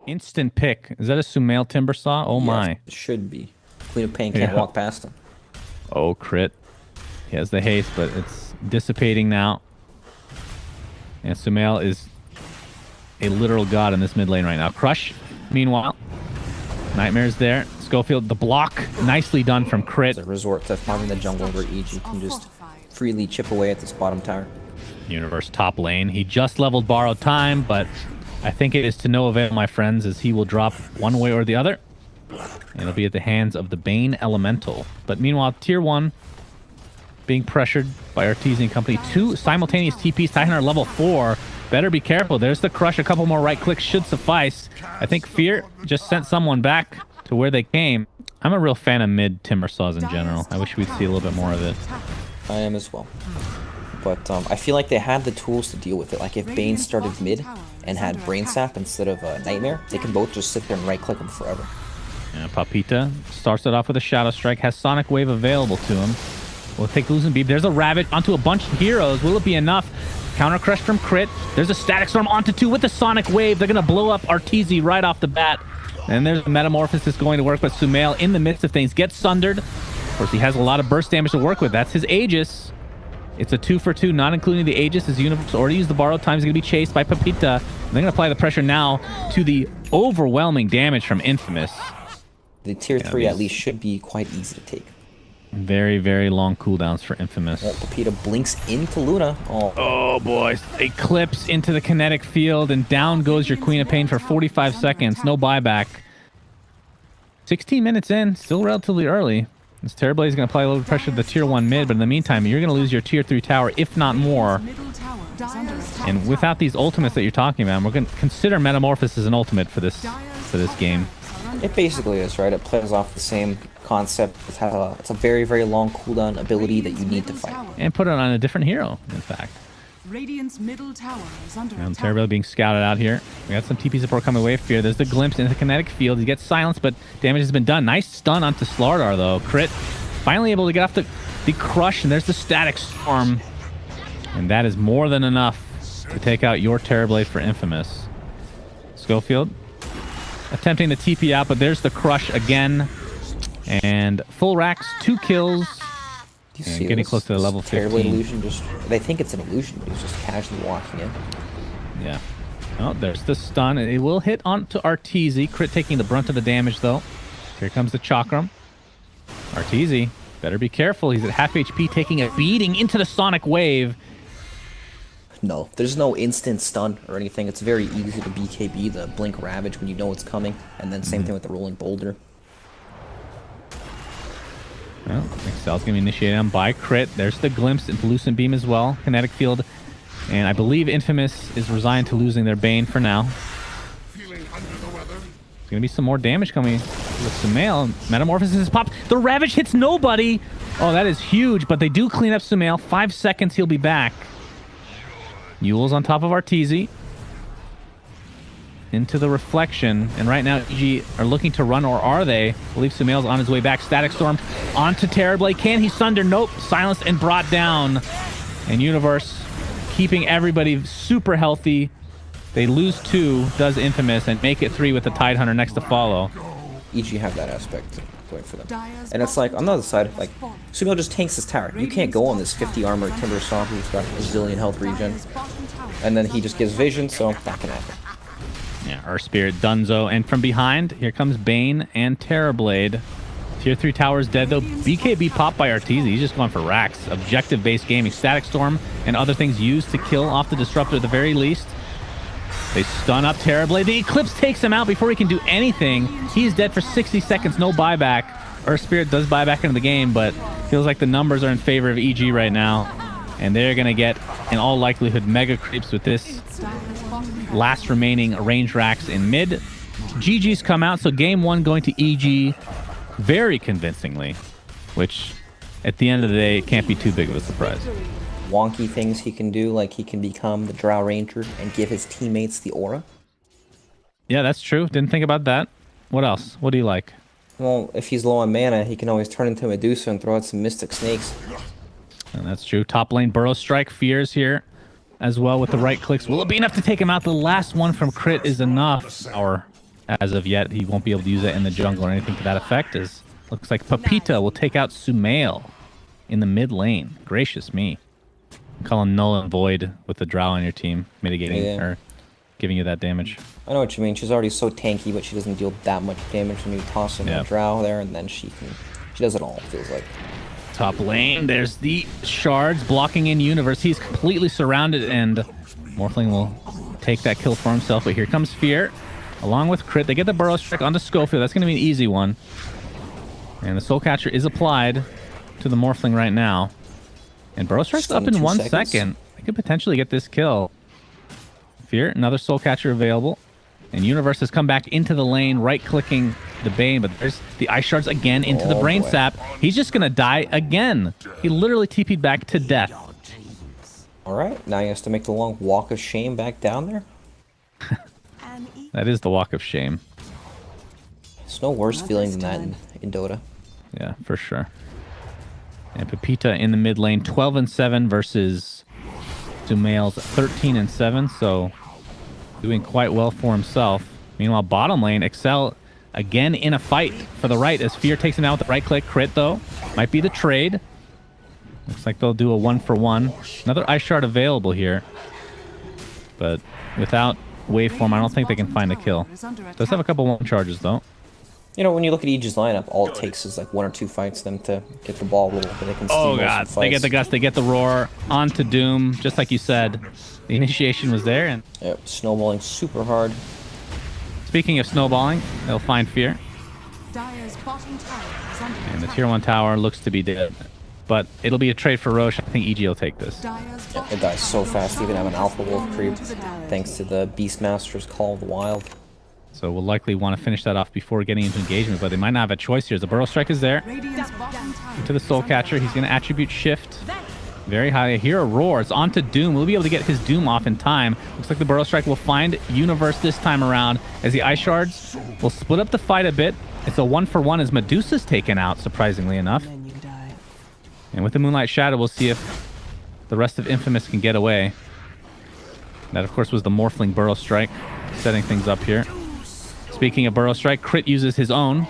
Instant pick. Is that a Sumail timber saw? Oh my. It should be. Queen of Pain can't walk past him. Oh, crit. He has the haste, but it's dissipating now. And Sumail is a literal god in this mid lane right now. Crush, meanwhile. Nightmare's there. Schofield, the block. Nicely done from crit. It's a resort to farming the jungle where EG can just freely chip away at this bottom tower. Universe top lane. He just leveled borrowed time, but I think it is to no avail, my friends, as he will drop one way or the other. And it'll be at the hands of the Bane Elemental. But meanwhile, tier 1 being pressured by Artesian Company. 2 simultaneous TPs. Titan level 4. Better be careful. There's the crush. A couple more right clicks should suffice. I think Fear just sent someone back to where they came. I'm a real fan of mid timber saws in general. I wish we'd see a little bit more of it. I am as well. But I feel like they had the tools to deal with it. Like if Bane started mid and had Brain Sap instead of Nightmare, they can both just sit there and right click him forever. Yeah, Papita starts it off with a Shadow Strike. Has Sonic Wave available to him. We'll take Losing Beam. There's a Ravage onto a bunch of heroes. Will it be enough? Counter Crush from Crit. There's a Static Storm onto 2 with the Sonic Wave. They're going to blow up Arteezy right off the bat. And there's a Metamorphosis going to work with Sumail in the midst of things. Gets sundered. Of course, he has a lot of burst damage to work with. That's his Aegis. It's a 2 for 2, not including the Aegis. His Universe already used the borrowed time. He's going to be chased by Papita. They're going to apply the pressure now to the overwhelming damage from Infamous. The tier 3 at least should be quite easy to take. Very, very long cooldowns for Infamous. Well, Papita blinks into Luna. Oh, boy. Eclipse into the kinetic field, and down goes your Queen of Pain for 45 seconds. No buyback. 16 minutes in, still relatively early. This Terrorblade is going to apply a little pressure to the tier 1 mid, but in the meantime, you're going to lose your tier 3 tower, if not more. And without these ultimates that you're talking about, we're going to consider Metamorphosis as an ultimate for this game. It basically is, right? It plays off the same concept. It's a very, very long cooldown ability that you need to fight. And put it on a different hero, in fact. Radiant's middle tower is under attack. Terrorblade being scouted out here. We got some TP support coming away. Fear. There's the glimpse into the kinetic field. He gets silenced, but damage has been done. Nice stun onto Slardar, though. Crit. Finally able to get off the crush, and there's the Static Storm. And that is more than enough to take out your Terrorblade for Infamous. Schofield attempting to TP out, but there's the crush again. And full racks, 2 kills. And getting close to the level 15. Illusion they think it's an illusion, but he's just casually walking in. Yeah. Oh, there's the stun. It will hit onto Arteezy. Crit taking the brunt of the damage, though. Here comes the Chakram. Arteezy, better be careful. He's at half HP, taking a beating into the Sonic Wave. No, there's no instant stun or anything. It's very easy to BKB the Blink Ravage when you know it's coming. And then same thing with the Rolling Boulder. Well, Excel's going to be initiated on by Crit. There's the glimpse into Lucent Beam as well. Kinetic Field. And I believe Infamous is resigned to losing their Bane for now. There's going to be some more damage coming with Sumail. Metamorphosis is popped. The Ravage hits nobody. Oh, that is huge. But they do clean up Sumail. 5 seconds, he'll be back. Yule's on top of Arteezy. Into the reflection, and right now EG are looking to run, or are they? I believe Sumail's on his way back. Static Storm onto Terrorblade. Can he sunder? Nope. Silenced and brought down. And Universe keeping everybody super healthy. They lose 2, does Infamous, and make it 3 with the Tidehunter next to follow. EG have that aspect going for them. And it's like, on the other side, like, Sumail just tanks this tower. You can't go on this 50 armor Timber Saw who's got a zillion health regen. And then he just gives vision, so that can happen. Yeah, Earth Spirit, Dunzo, and from behind, here comes Bane and Terrorblade. Tier 3 tower is dead, though. BKB popped by Arteezy. He's just going for racks. Objective-based gaming. Static Storm and other things used to kill off the Disruptor at the very least. They stun up Terrorblade. The Eclipse takes him out before he can do anything. He's dead for 60 seconds, no buyback. Earth Spirit does buy back into the game, but feels like the numbers are in favor of EG right now. And they're going to get, in all likelihood, mega creeps with this last remaining range racks in mid. GG's come out, so game 1 going to EG very convincingly, which at the end of the day, it can't be too big of a surprise. Wonky things he can do, like he can become the Drow Ranger and give his teammates the aura. Yeah, that's true. Didn't think about that. What else? What do you like? Well, if he's low on mana, he can always turn into Medusa and throw out some Mystic Snakes. And that's true. Top lane Burrow Strike Fears here as well with the right clicks. Will it be enough to take him out? The last one from Crit is enough. as of yet. He won't be able to use it in the jungle or anything to that effect. As looks like Pepita will take out Sumail in the mid lane. Gracious me. Call him null and void with the drow on your team, mitigating or giving you that damage. I know what you mean. She's already so tanky, but she doesn't deal that much damage when you toss in a drow there, and then she does it all, it feels like. Top lane, there's the shards blocking in universe. He's completely surrounded, and Morphling will take that kill for himself. But here comes Fear, along with Crit. They get the Burrow Strike onto Schofield. That's going to be an easy one. And the Soul Catcher is applied to the Morphling right now. And Burrow Strike's up in 1 second. They could potentially get this kill. Fear, another Soul Catcher available. And Universe has come back into the lane, right-clicking the Bane, but there's the Ice Shards again into the Brain Sap. He's just going to die again. He literally TP'd back to death. All right, now he has to make the long walk of shame back down there. That is the walk of shame. It's no worse feeling than that in Dota. Yeah, for sure. And Pepita in the mid lane, 12-7 versus Sumail's 13-7, so doing quite well for himself. Meanwhile, bottom lane, Excel again in a fight for the right as Fear takes him out with the right click. Crit, though, might be the trade. Looks like they'll do a 1-for-1. Another Ice Shard available here. But without Waveform, I don't think they can find a kill. Does have a couple one charges, though. You know, when you look at Aegis lineup, all it takes is like 1 or 2 fights them to get the ball rolling, but they can Oh god, they get the gust, they get the roar onto Doom, just like you said. The initiation was there, and yep, snowballing super hard. Speaking of snowballing, they'll find Fear. And the tier 1 tower looks to be dead. But it'll be a trade for Roche. I think EG will take this. Yeah, it dies so fast, you can have an Alpha Wolf creep, thanks to the Beastmaster's Call of the Wild. So we'll likely want to finish that off before getting into engagement, but they might not have a choice here. The Burrow Strike is there. To the Soul Catcher, he's going to attribute Shift. Very high. Here a roar. It's onto Doom. We'll be able to get his Doom off in time. Looks like the Burrow Strike will find Universe this time around as the Ice Shards will split up the fight a bit. It's a 1-for-1 as Medusa's taken out, surprisingly enough. And with the Moonlight Shadow, we'll see if the rest of Infamous can get away. That, of course, was the Morphling Burrow Strike, setting things up here. Speaking of Burrow Strike, Crit uses his own.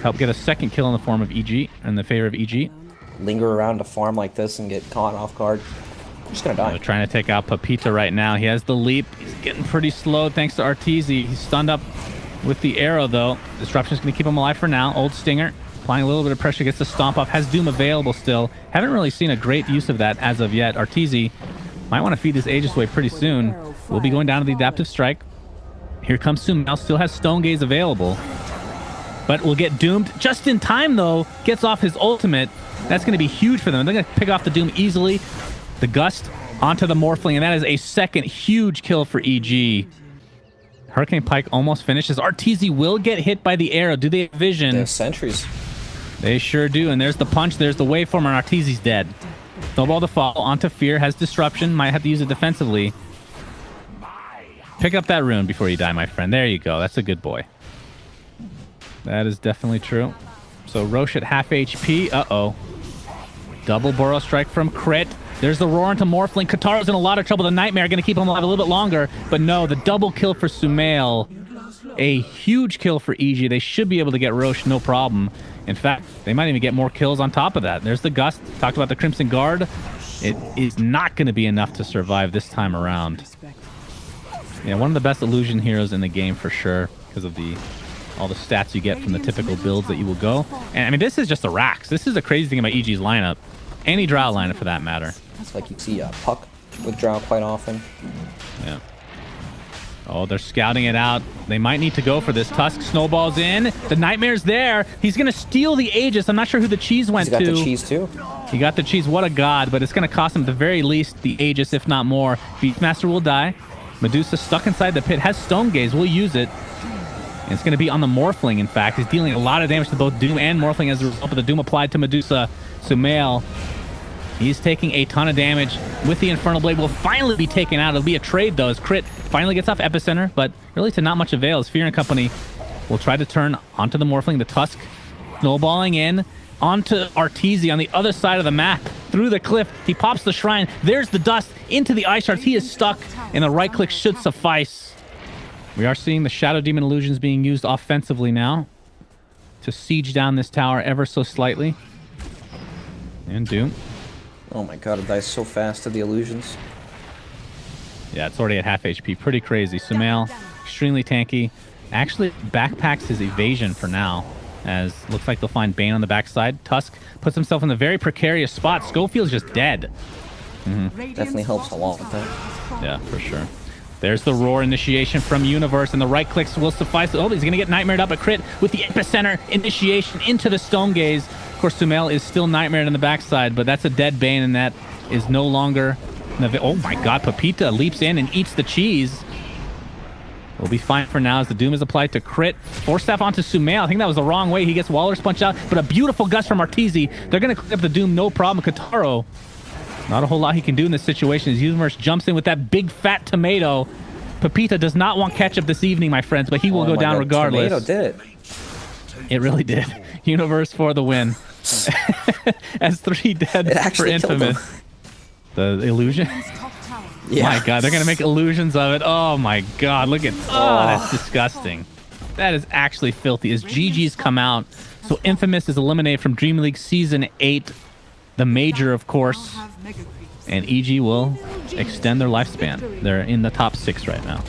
Help get a second kill in the form of EG, in the favor of EG. Linger around a farm like this and get caught off guard. I'm just gonna die. They're trying to take out Pepita right now. He has the leap. He's getting pretty slow thanks to Arteezy. He's stunned up with the arrow, though. Disruption's gonna keep him alive for now. Old Stinger, applying a little bit of pressure, gets the stomp off. Has Doom available still. Haven't really seen a great use of that as of yet. Arteezy might want to feed this Aegis away pretty soon. We'll be going down to the Adaptive Strike. Here comes Sumail, still has Stone Gaze available. But will get doomed just in time, though. Gets off his ultimate. That's going to be huge for them. They're going to pick off the Doom easily. The Gust onto the Morphling, and that is a second huge kill for EG. Hurricane Pike almost finishes. Arteezy will get hit by the arrow. Do they have vision? They have sentries. They sure do. And there's the punch. There's the waveform, and Arteezy's dead. Snowball to fall. Onto Fear. Has disruption. Might have to use it defensively. Pick up that rune before you die, my friend. There you go. That's a good boy. That is definitely true. So Roche at half HP. Uh-oh. Double Burrow Strike from Crit. There's the roar into Morphling. Kataro's in a lot of trouble. The Nightmare going to keep him alive a little bit longer. But no, the double kill for Sumail. A huge kill for EG. They should be able to get Roche, no problem. In fact, they might even get more kills on top of that. There's the Gust. Talked about the Crimson Guard. It is not going to be enough to survive this time around. Yeah, one of the best illusion heroes in the game for sure, because of all the stats you get from the typical builds that you will go. And I mean, this is just a Rax. This is the crazy thing about EG's lineup. Any Drow lineup for that matter. It's like you see Puck with Drow quite often. Yeah. Oh, they're scouting it out. They might need to go for this. Tusk snowballs in. The Nightmare's there. He's going to steal the Aegis. I'm not sure who the cheese went to. He's got the cheese too. He got the cheese. What a god. But it's going to cost him at the very least the Aegis, if not more. Beastmaster will die. Medusa stuck inside the pit. Has Stone Gaze. We'll use it. And it's going to be on the Morphling, in fact. He's dealing a lot of damage to both Doom and Morphling as a result of the Doom applied to Medusa. Sumail, he's taking a ton of damage with the Infernal Blade. Will finally be taken out. It'll be a trade, though, as Crit finally gets off Epicenter, but really to not much avail as Fear and Company will try to turn onto the Morphling. The Tusk snowballing in onto Arteezy on the other side of the map. Through the cliff, he pops the Shrine. There's the Dust into the Ice Shards. He is stuck, and the right click should suffice. We are seeing the Shadow Demon illusions being used offensively now to siege down this tower ever so slightly. And Doom. Oh my god, it dies so fast to the illusions. Yeah, it's already at half HP. Pretty crazy. Sumail, extremely tanky. Actually backpacks his evasion for now, as looks like they'll find Bane on the backside. Tusk puts himself in a very precarious spot. Schofield's just dead. Definitely helps a lot with that. Yeah, for sure. There's the roar initiation from Universe, and the right clicks will suffice. Oh, he's going to get nightmared up a crit with the epicenter initiation into the Stone Gaze. Of course, Sumail is still nightmared on the backside, but that's a dead Bane, and that is no longer... Oh my god, Pepita leaps in and eats the cheese. We'll be fine for now as the Doom is applied to crit. Force staff onto Sumail. I think that was the wrong way. He gets Waller's Punch out, but a beautiful gust from Arteezy. They're going to clip the Doom, no problem. Kataro, not a whole lot he can do in this situation as Universe jumps in with that big fat tomato. Pepita does not want ketchup this evening, my friends, but he will go down regardless. Tomato did it. It really did. Universe for the win. As 3 dead for Infamous. The illusion? Yeah. My god, they're going to make illusions of it. Oh my god, look at... Oh, that's disgusting. That is actually filthy. As GG's come out, so Infamous is eliminated from DreamLeague Season 8. The Major, of course. And EG will extend their lifespan. They're in the top 6 right now.